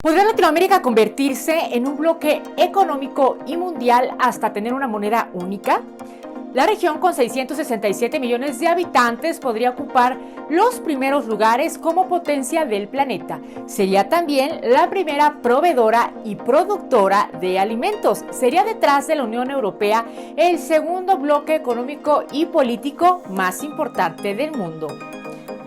¿Podría Latinoamérica convertirse en un bloque económico y mundial hasta tener una moneda única? La región con 667 millones de habitantes podría ocupar los primeros lugares como potencia del planeta. Sería también la primera proveedora y productora de alimentos. Sería detrás de la Unión Europea el segundo bloque económico y político más importante del mundo.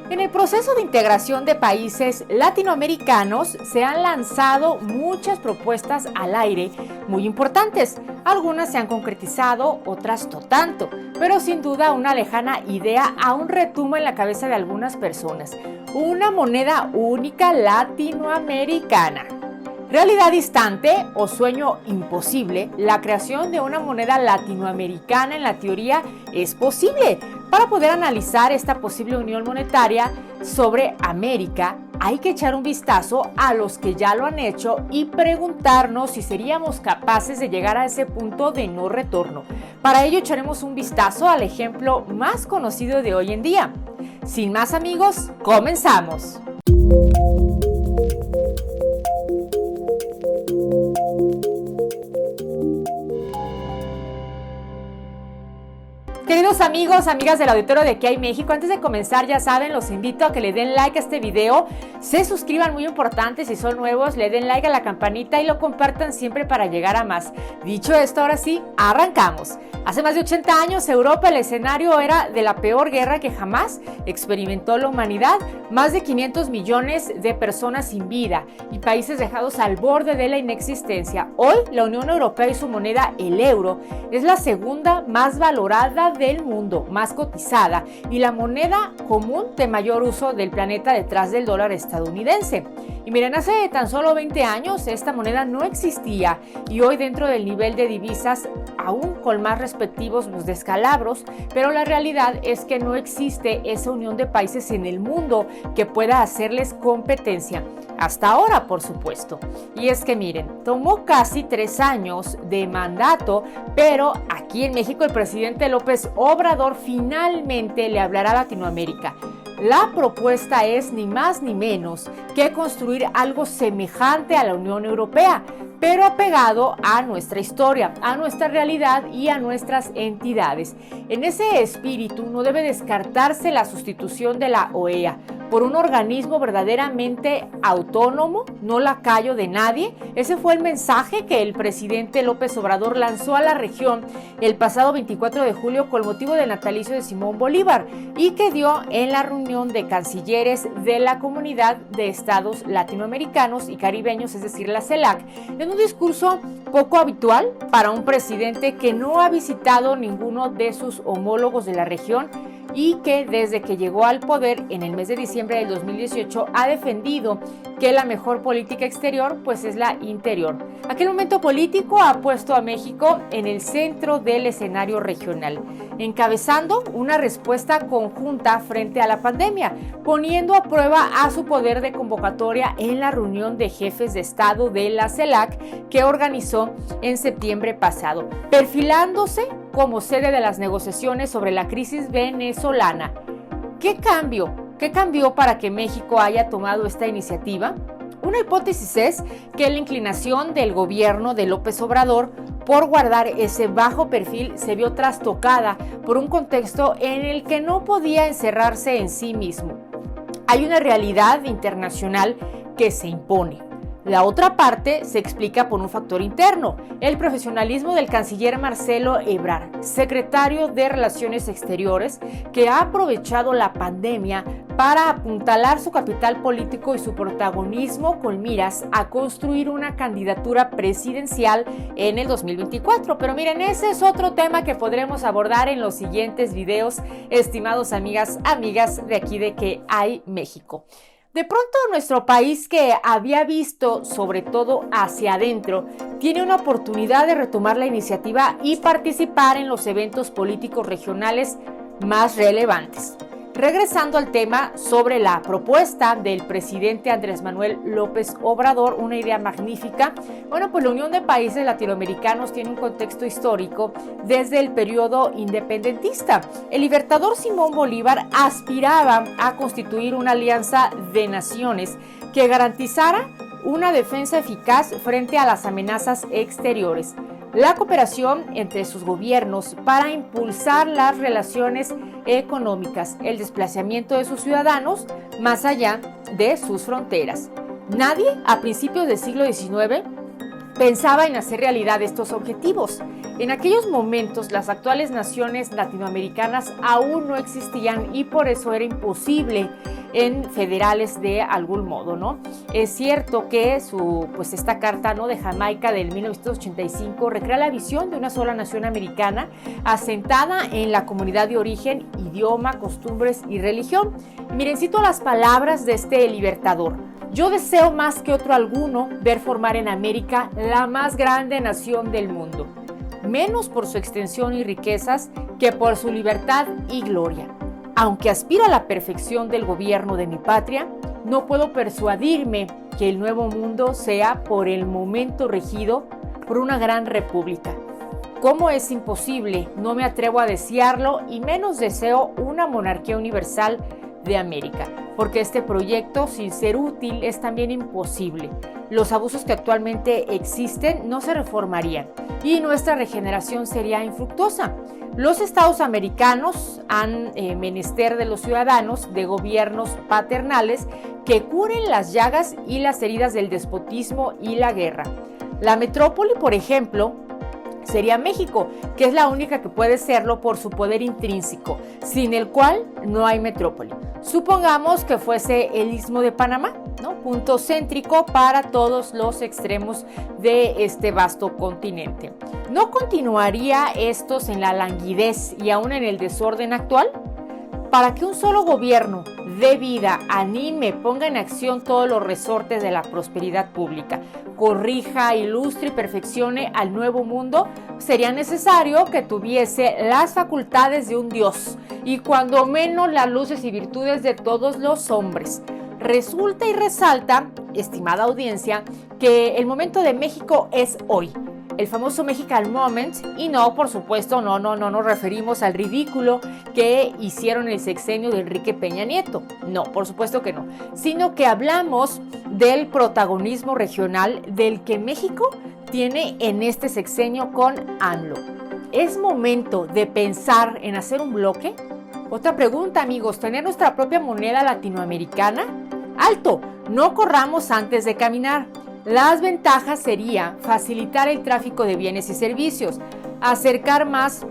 En el proceso de integración de países latinoamericanos se han lanzado muchas propuestas al aire muy importantes. Algunas se han concretizado, otras no tanto, pero sin duda una lejana idea aún retumba en la cabeza de algunas personas. Una moneda única latinoamericana. Realidad distante o sueño imposible, la creación de una moneda latinoamericana en la teoría es posible. Para poder analizar esta posible unión monetaria sobre América, hay que echar un vistazo a los que ya lo han hecho y preguntarnos si seríamos capaces de llegar a ese punto de no retorno. Para ello echaremos un vistazo al ejemplo más conocido de hoy en día. Sin más, amigos, comenzamos. Queridos amigos, amigas del auditorio de ¿Qué hay México? Antes de comenzar, ya saben, los invito a que le den like a este video, se suscriban, muy importante, si son nuevos, le den like a la campanita y lo compartan siempre para llegar a más. Dicho esto, ahora sí, arrancamos. Hace más de 80 años, Europa, el escenario era de la peor guerra que jamás experimentó la humanidad. Más de 500 millones de personas sin vida y países dejados al borde de la inexistencia. Hoy, la Unión Europea y su moneda, el euro, es la segunda más valorada del mundo, más cotizada y la moneda común de mayor uso del planeta detrás del dólar estadounidense. Y miren, hace tan solo 20 años esta moneda no existía y hoy dentro del nivel de divisas aún con más respectivos los descalabros, pero la realidad es que no existe esa unión de países en el mundo que pueda hacerles competencia. Hasta ahora, por supuesto. Y es que miren, tomó casi 3 años de mandato, pero aquí en México el presidente López Obrador finalmente le hablará a Latinoamérica. La propuesta es ni más ni menos que construir algo semejante a la Unión Europea, pero apegado a nuestra historia, a nuestra realidad y a nuestras entidades. En ese espíritu no debe descartarse la sustitución de la OEA por un organismo verdaderamente autónomo, no lacayo de nadie. Ese fue el mensaje que el presidente López Obrador lanzó a la región el pasado 24 de julio con motivo del natalicio de Simón Bolívar y que dio en la reunión de cancilleres de la Comunidad de Estados Latinoamericanos y Caribeños, es decir, la CELAC, en un discurso poco habitual para un presidente que no ha visitado ninguno de sus homólogos de la región y que desde que llegó al poder en el mes de diciembre del 2018 ha defendido que la mejor política exterior pues es la interior. Aquel momento político ha puesto a México en el centro del escenario regional, encabezando una respuesta conjunta frente a la pandemia, poniendo a prueba a su poder de convocatoria en la reunión de jefes de Estado de la CELAC que organizó en septiembre pasado, perfilándose como sede de las negociaciones sobre la crisis venezolana. ¿Qué cambió? ¿Qué cambió para que México haya tomado esta iniciativa? Una hipótesis es que la inclinación del gobierno de López Obrador por guardar ese bajo perfil se vio trastocada por un contexto en el que no podía encerrarse en sí mismo. Hay una realidad internacional que se impone. La otra parte se explica por un factor interno, el profesionalismo del canciller Marcelo Ebrard, secretario de Relaciones Exteriores, que ha aprovechado la pandemia para apuntalar su capital político y su protagonismo con miras a construir una candidatura presidencial en el 2024. Pero miren, ese es otro tema que podremos abordar en los siguientes videos, estimados amigas de aquí de ¿Qué hay México? De pronto nuestro país, que había visto sobre todo hacia adentro, tiene una oportunidad de retomar la iniciativa y participar en los eventos políticos regionales más relevantes. Regresando al tema sobre la propuesta del presidente Andrés Manuel López Obrador, una idea magnífica. Bueno, pues la Unión de Países Latinoamericanos tiene un contexto histórico desde el periodo independentista. El libertador Simón Bolívar aspiraba a constituir una alianza de naciones que garantizara una defensa eficaz frente a las amenazas exteriores, la cooperación entre sus gobiernos para impulsar las relaciones económicas, el desplazamiento de sus ciudadanos más allá de sus fronteras. Nadie a principios del siglo XIX pensaba en hacer realidad estos objetivos. En aquellos momentos, las actuales naciones latinoamericanas aún no existían y por eso era imposible en federales de algún modo, ¿no? Es cierto que esta carta, ¿no?, de Jamaica del 1985 recrea la visión de una sola nación americana asentada en la comunidad de origen, idioma, costumbres y religión. Miren, cito las palabras de este libertador: yo deseo más que otro alguno ver formar en América la más grande nación del mundo, menos por su extensión y riquezas que por su libertad y gloria. Aunque aspiro a la perfección del gobierno de mi patria, no puedo persuadirme que el nuevo mundo sea por el momento regido por una gran república. ¿Cómo es imposible? No me atrevo a desearlo y menos deseo una monarquía universal de América, porque este proyecto, sin ser útil, es también imposible. Los abusos que actualmente existen no se reformarían y nuestra regeneración sería infructuosa. Los estados americanos han menester de los ciudadanos de gobiernos paternales que curen las llagas y las heridas del despotismo y la guerra. La metrópoli, por ejemplo, sería México, que es la única que puede serlo por su poder intrínseco, sin el cual no hay metrópoli. Supongamos que fuese el Istmo de Panamá, ¿no?, punto céntrico para todos los extremos de este vasto continente. ¿No continuaría estos en la languidez y aún en el desorden actual? Para que un solo gobierno dé vida, anime, ponga en acción todos los resortes de la prosperidad pública, corrija, ilustre y perfeccione al nuevo mundo, sería necesario que tuviese las facultades de un Dios y cuando menos las luces y virtudes de todos los hombres. Resulta y resalta, estimada audiencia, que el momento de México es hoy. El famoso Mexican Moment, y no, por supuesto, no nos referimos al ridículo que hicieron el sexenio de Enrique Peña Nieto, no, por supuesto que no, sino que hablamos del protagonismo regional del que México tiene en este sexenio con AMLO. ¿Es momento de pensar en hacer un bloque? Otra pregunta, amigos, ¿tener nuestra propia moneda latinoamericana? ¡Alto! No corramos antes de caminar. Las ventajas sería facilitar el tráfico de bienes y servicios, acercar más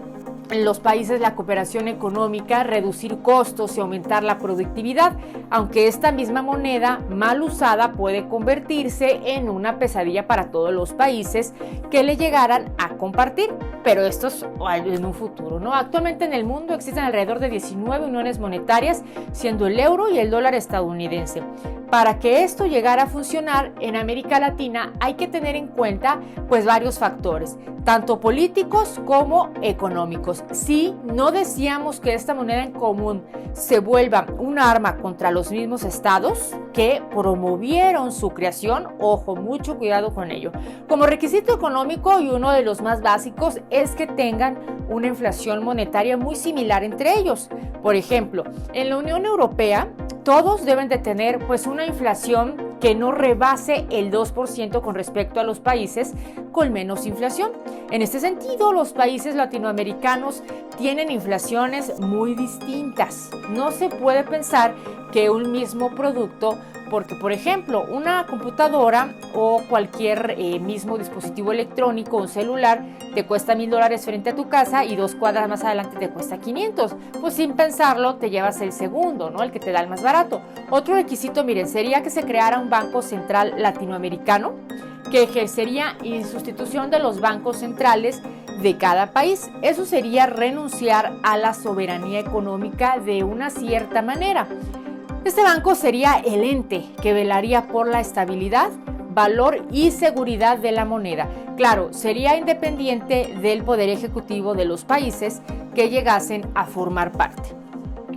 en los países la cooperación económica, reducir costos y aumentar la productividad, aunque esta misma moneda mal usada puede convertirse en una pesadilla para todos los países que le llegaran a compartir, pero esto es en un futuro, ¿no? Actualmente en el mundo existen alrededor de 19 uniones monetarias, siendo el euro y el dólar estadounidense. Para que esto llegara a funcionar en América Latina hay que tener en cuenta varios factores, tanto políticos como económicos. Si no deseamos que esta moneda en común se vuelva un arma contra los mismos estados que promovieron su creación, ojo, mucho cuidado con ello. Como requisito económico y uno de los más básicos es que tengan una inflación monetaria muy similar entre ellos. Por ejemplo, en la Unión Europea todos deben de tener una inflación que no rebase el 2% con respecto a los países con menos inflación. En este sentido, los países latinoamericanos tienen inflaciones muy distintas. No se puede pensar que un mismo producto, porque por ejemplo, una computadora o cualquier mismo dispositivo electrónico, un celular, te cuesta $1,000 frente a tu casa y 2 cuadras más adelante te cuesta 500. Pues sin pensarlo te llevas el segundo, ¿no?, el que te da el más barato. Otro requisito, miren, sería que se creara un Banco Central Latinoamericano que ejercería en sustitución de los bancos centrales de cada país. Eso sería renunciar a la soberanía económica de una cierta manera. Este banco sería el ente que velaría por la estabilidad, valor y seguridad de la moneda. Claro, sería independiente del poder ejecutivo de los países que llegasen a formar parte.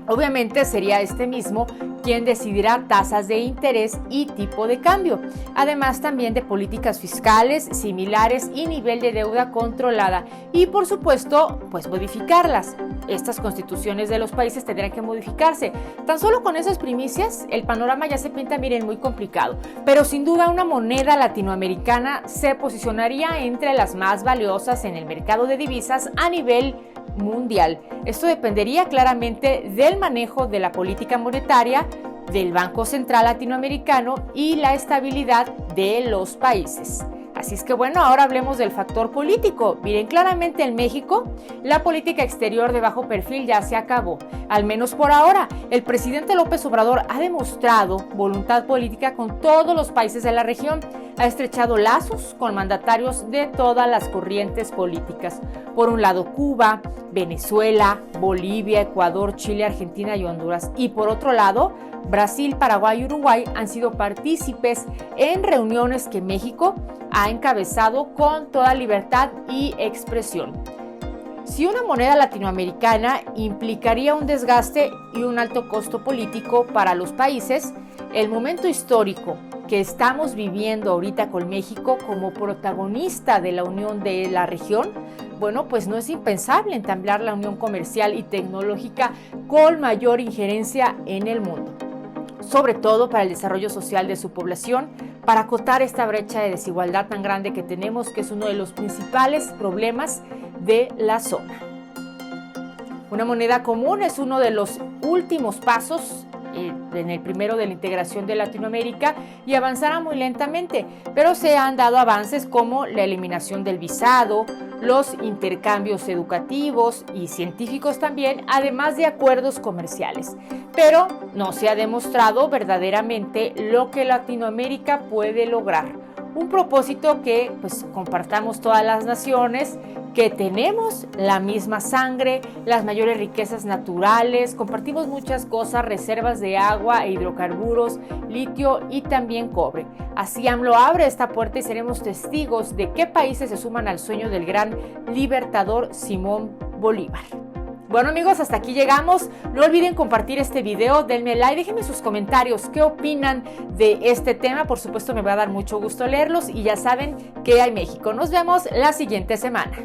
Obviamente sería este mismo quien decidirá tasas de interés y tipo de cambio, además también de políticas fiscales similares y nivel de deuda controlada y por supuesto pues modificarlas. Estas constituciones de los países tendrán que modificarse. Tan solo con esas primicias el panorama ya se pinta, miren, muy complicado, pero sin duda una moneda latinoamericana se posicionaría entre las más valiosas en el mercado de divisas a nivel mundial. Esto dependería claramente del manejo de la política monetaria del Banco Central Latinoamericano y la estabilidad de los países. Así es que bueno, ahora hablemos del factor político. Miren, claramente en México la política exterior de bajo perfil ya se acabó, al menos por ahora. El presidente López Obrador ha demostrado voluntad política con todos los países de la región, ha estrechado lazos con mandatarios de todas las corrientes políticas. Por un lado Cuba, Venezuela, Bolivia, Ecuador, Chile, Argentina y Honduras. Y por otro lado, Brasil, Paraguay y Uruguay han sido partícipes en reuniones que México ha encabezado con toda libertad y expresión. Si una moneda latinoamericana implicaría un desgaste y un alto costo político para los países, el momento histórico que estamos viviendo ahorita con México como protagonista de la unión de la región, bueno, pues no es impensable entablar la unión comercial y tecnológica con mayor injerencia en el mundo, sobre todo para el desarrollo social de su población, para acotar esta brecha de desigualdad tan grande que tenemos, que es uno de los principales problemas de la zona. Una moneda común es uno de los últimos pasos en el primero de la integración de Latinoamérica y avanzará muy lentamente, pero se han dado avances como la eliminación del visado, los intercambios educativos y científicos también, además de acuerdos comerciales. Pero no se ha demostrado verdaderamente lo que Latinoamérica puede lograr. Un propósito que pues compartamos todas las naciones, que tenemos la misma sangre, las mayores riquezas naturales, compartimos muchas cosas, reservas de agua e hidrocarburos, litio y también cobre. Así AMLO abre esta puerta y seremos testigos de qué países se suman al sueño del gran libertador Simón Bolívar. Bueno amigos, hasta aquí llegamos. No olviden compartir este video, denme like, déjenme sus comentarios, qué opinan de este tema. Por supuesto me va a dar mucho gusto leerlos y ya saben que hay México. Nos vemos la siguiente semana.